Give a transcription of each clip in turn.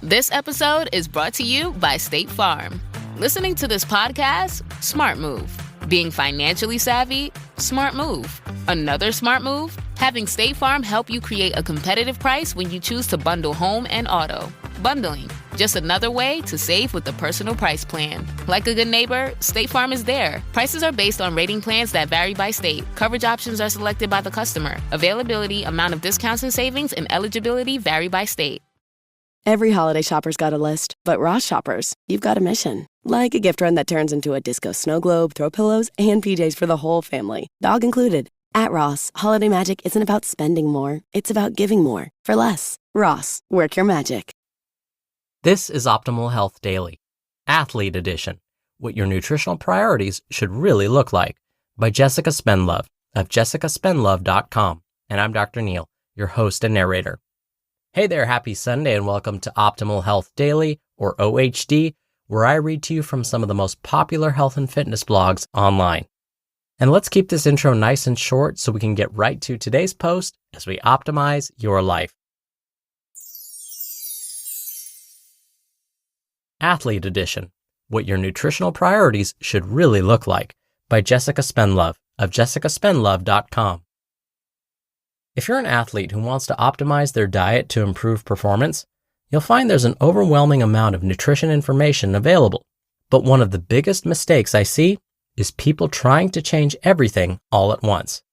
This episode is brought to you by State Farm. Listening to this podcast? Smart move. Being financially savvy? Smart move. Another smart move? Having State Farm help you create a competitive price when you choose to bundle home and auto. Bundling, just another way to save with the personal price plan. Like a good neighbor, State Farm is there. Prices are based on rating plans that vary by state. Coverage options are selected by the customer. Availability, amount of discounts and savings, and eligibility vary by state. Every holiday shopper's got a list, but Ross shoppers, you've got a mission. Like a gift run that turns into a disco snow globe, throw pillows, and PJs for the whole family, dog included. At Ross, holiday magic isn't about spending more, it's about giving more for less. Ross, work your magic. This is Optimal Health Daily, Athlete Edition, What Your Nutritional Priorities Should Really Look Like, by Jessica Spendlove of jessicaspendlove.com. And I'm Dr. Neil, your host and narrator. Hey there, happy Sunday, and welcome to Optimal Health Daily, or OHD, where I read to you from some of the most popular health and fitness blogs online. And let's keep this intro nice and short so we can get right to today's post as we optimize your life. Athlete Edition, What Your Nutritional Priorities Should Really Look Like, by Jessica Spendlove of jessicaspendlove.com. If you're an athlete who wants to optimize their diet to improve performance, you'll find there's an overwhelming amount of nutrition information available. But one of the biggest mistakes I see is people trying to change everything all at once.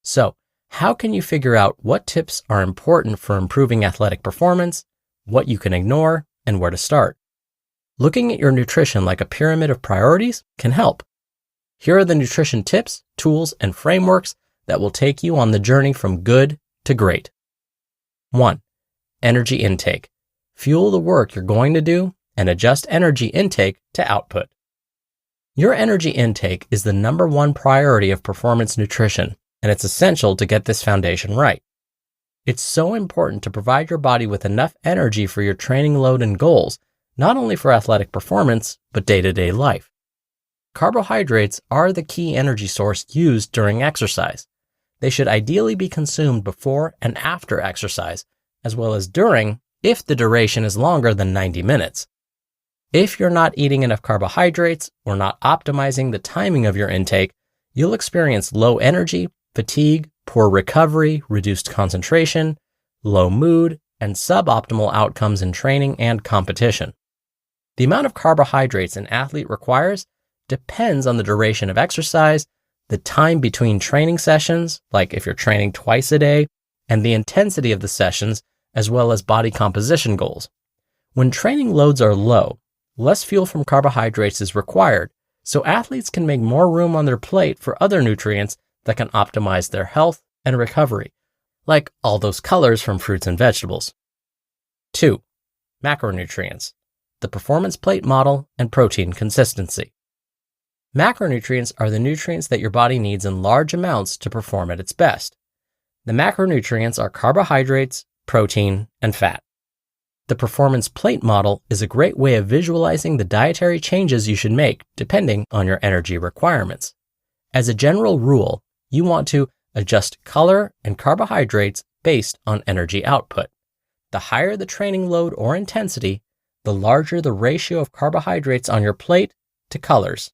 So, how can you figure out what tips are important for improving athletic performance, what you can ignore, and where to start? Looking at your nutrition like a pyramid of priorities can help. Here are the nutrition tips, tools, and frameworks that will take you on the journey from good to great. 1. Energy intake. Fuel the work you're going to do and adjust energy intake to output. Your energy intake is the number one priority of performance nutrition, and it's essential to get this foundation right. It's so important to provide your body with enough energy for your training load and goals, not only for athletic performance, but day-to-day life. Carbohydrates are the key energy source used during exercise. They should ideally be consumed before and after exercise, as well as during, if the duration is longer than 90 minutes. If you're not eating enough carbohydrates or not optimizing the timing of your intake, you'll experience low energy, fatigue, poor recovery, reduced concentration, low mood, and suboptimal outcomes in training and competition. The amount of carbohydrates an athlete requires depends on the duration of exercise, the time between training sessions, like if you're training twice a day, and the intensity of the sessions, as well as body composition goals. When training loads are low, less fuel from carbohydrates is required, so athletes can make more room on their plate for other nutrients that can optimize their health and recovery, like all those colors from fruits and vegetables. 2. Macronutrients, the performance plate model and protein consistency. Macronutrients are the nutrients that your body needs in large amounts to perform at its best. The macronutrients are carbohydrates, protein, and fat. The performance plate model is a great way of visualizing the dietary changes you should make depending on your energy requirements. As a general rule, you want to adjust color and carbohydrates based on energy output. The higher the training load or intensity, the larger the ratio of carbohydrates on your plate to colors.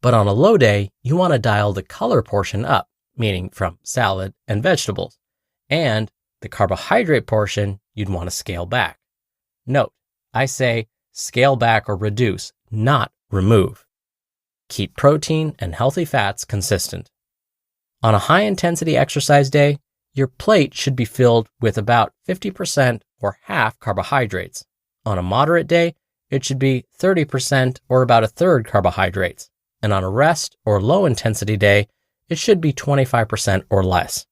But on a low day, you want to dial the color portion up, meaning from salad and vegetables, and the carbohydrate portion you'd want to scale back. Note, I say scale back or reduce, not remove. Keep protein and healthy fats consistent. On a high-intensity exercise day, your plate should be filled with about 50% or half carbohydrates. On a moderate day, it should be 30% or about a third carbohydrates. And on a rest or low-intensity day, it should be 25% or less.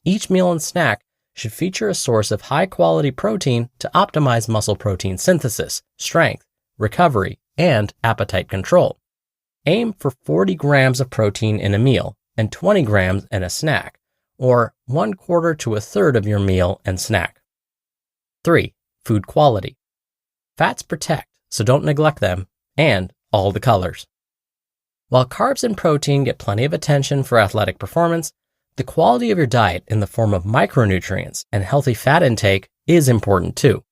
Each meal and snack should feature a source of high-quality protein to optimize muscle protein synthesis, strength, recovery, and appetite control. Aim for 40 grams of protein in a meal and 20 grams in a snack, or 1/4 to 1/3 of your meal and snack. 3. Food quality. Fats protect, so don't neglect them, and all the colors. While carbs and protein get plenty of attention for athletic performance, the quality of your diet in the form of micronutrients and healthy fat intake is important too.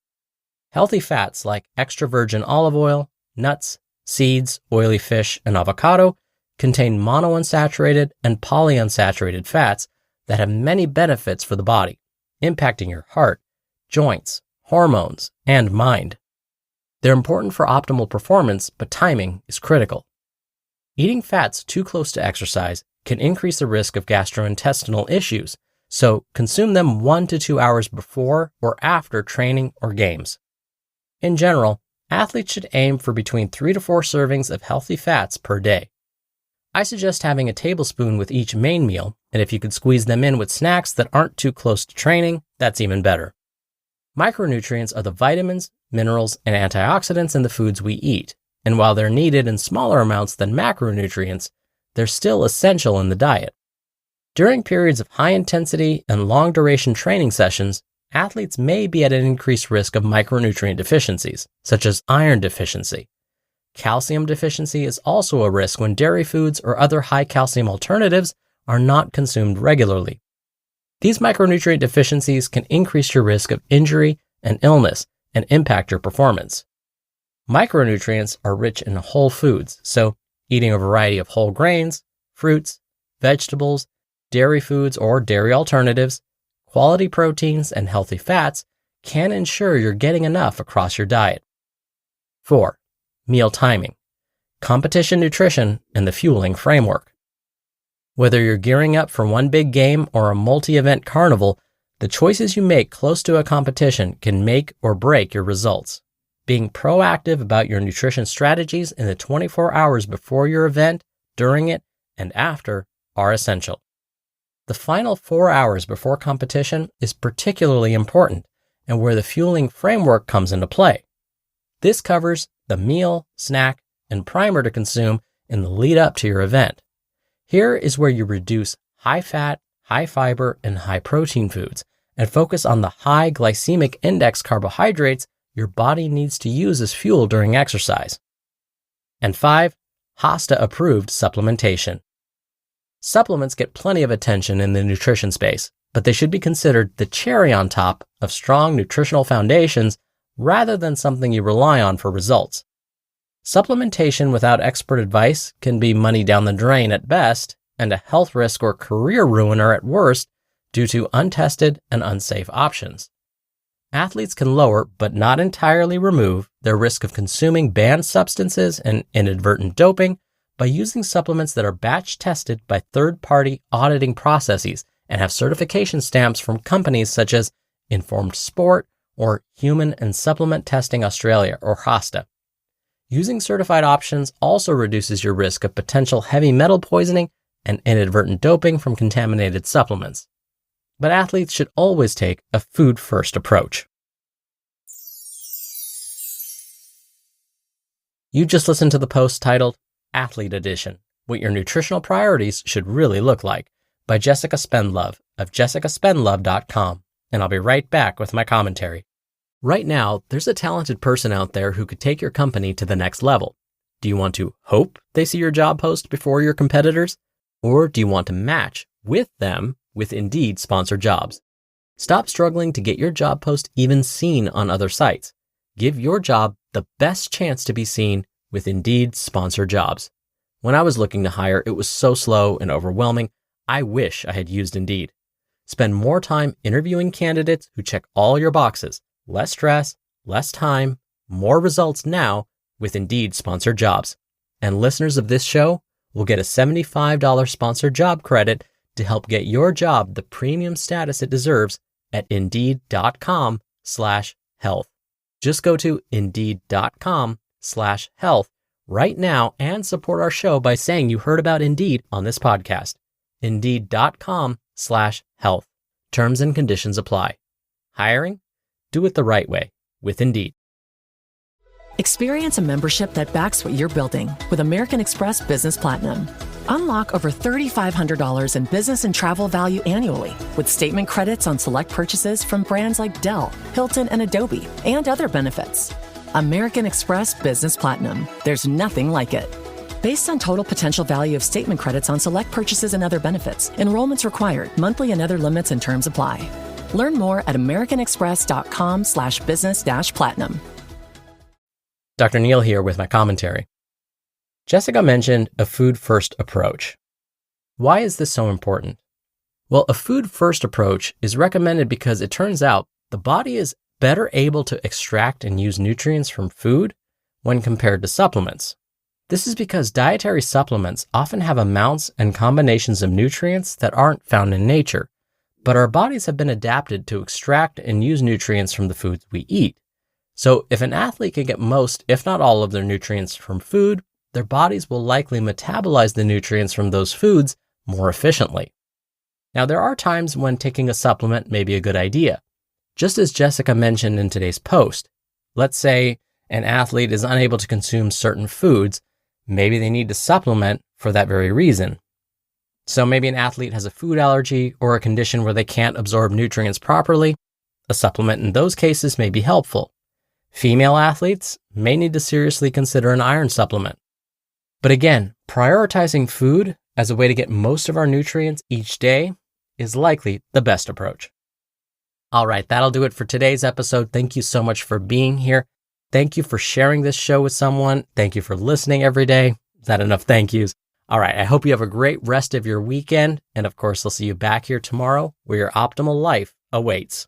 Healthy fats like extra virgin olive oil, nuts, seeds, oily fish, and avocado contain monounsaturated and polyunsaturated fats that have many benefits for the body, impacting your heart, joints, hormones, and mind. They're important for optimal performance, but timing is critical. Eating fats too close to exercise can increase the risk of gastrointestinal issues, so consume them 1 to 2 hours before or after training or games. In general, athletes should aim for between 3 to 4 servings of healthy fats per day. I suggest having a tablespoon with each main meal, and if you could squeeze them in with snacks that aren't too close to training, that's even better. Micronutrients are the vitamins, minerals, and antioxidants in the foods we eat, and while they're needed in smaller amounts than macronutrients, they're still essential in the diet. During periods of high intensity and long duration training sessions, athletes may be at an increased risk of micronutrient deficiencies, such as iron deficiency. Calcium deficiency is also a risk when dairy foods or other high calcium alternatives are not consumed regularly. These micronutrient deficiencies can increase your risk of injury and illness and impact your performance. Micronutrients are rich in whole foods, so eating a variety of whole grains, fruits, vegetables, dairy foods or dairy alternatives, quality proteins, and healthy fats can ensure you're getting enough across your diet. 4. Meal timing, competition nutrition, and the fueling framework. Whether you're gearing up for one big game or a multi-event carnival, the choices you make close to a competition can make or break your results. Being proactive about your nutrition strategies in the 24 hours before your event, during it, and after are essential. The final 4 hours before competition is particularly important and where the fueling framework comes into play. This covers the meal, snack, and primer to consume in the lead up to your event. Here is where you reduce high fat, high fiber, and high protein foods and focus on the high glycemic index carbohydrates your body needs to use as fuel during exercise. And 5, HOSTA-approved supplementation. Supplements get plenty of attention in the nutrition space, but they should be considered the cherry on top of strong nutritional foundations rather than something you rely on for results. Supplementation without expert advice can be money down the drain at best and a health risk or career ruiner at worst due to untested and unsafe options. Athletes can lower, but not entirely remove, their risk of consuming banned substances and inadvertent doping by using supplements that are batch tested by third-party auditing processes and have certification stamps from companies such as Informed Sport or Human and Supplement Testing Australia or HOSTA. Using certified options also reduces your risk of potential heavy metal poisoning and inadvertent doping from contaminated supplements. But athletes should always take a food-first approach. You just listened to the post titled Athlete Edition, What Your Nutritional Priorities Should Really Look Like by Jessica Spendlove of jessicaspendlove.com, and I'll be right back with my commentary. Right now, there's a talented person out there who could take your company to the next level. Do you want to hope they see your job post before your competitors? Or do you want to match with them with Indeed sponsored jobs? Stop struggling to get your job post even seen on other sites. Give your job the best chance to be seen with Indeed sponsored jobs. When I was looking to hire, it was so slow and overwhelming. I wish I had used Indeed. Spend more time interviewing candidates who check all your boxes. Less stress, less time, more results now with Indeed sponsored jobs. And listeners of this show will get a $75 sponsored job credit to help get your job the premium status it deserves at Indeed.com/health. Just go to Indeed.com/health right now and support our show by saying you heard about Indeed on this podcast. Indeed.com/health. Terms and conditions apply. Hiring? Do it the right way with Indeed. Experience a membership that backs what you're building with American Express Business Platinum. Unlock over $3,500 in business and travel value annually with statement credits on select purchases from brands like Dell, Hilton, and Adobe, and other benefits. American Express Business Platinum. There's nothing like it. Based on total potential value of statement credits on select purchases and other benefits, enrollments required, monthly and other limits and terms apply. Learn more at americanexpress.com/business-platinum. Dr. Neal here with my commentary. Jessica mentioned a food-first approach. Why is this so important? Well, a food-first approach is recommended because it turns out the body is better able to extract and use nutrients from food when compared to supplements. This is because dietary supplements often have amounts and combinations of nutrients that aren't found in nature, but our bodies have been adapted to extract and use nutrients from the foods we eat. So if an athlete can get most, if not all, of their nutrients from food, their bodies will likely metabolize the nutrients from those foods more efficiently. Now, there are times when taking a supplement may be a good idea. Just as Jessica mentioned in today's post, let's say an athlete is unable to consume certain foods, maybe they need to supplement for that very reason. So maybe an athlete has a food allergy or a condition where they can't absorb nutrients properly. A supplement in those cases may be helpful. Female athletes may need to seriously consider an iron supplement. But again, prioritizing food as a way to get most of our nutrients each day is likely the best approach. All right, that'll do it for today's episode. Thank you so much for being here. Thank you for sharing this show with someone. Thank you for listening every day. Is that enough thank yous? All right, I hope you have a great rest of your weekend. And of course, I'll see you back here tomorrow where your optimal life awaits.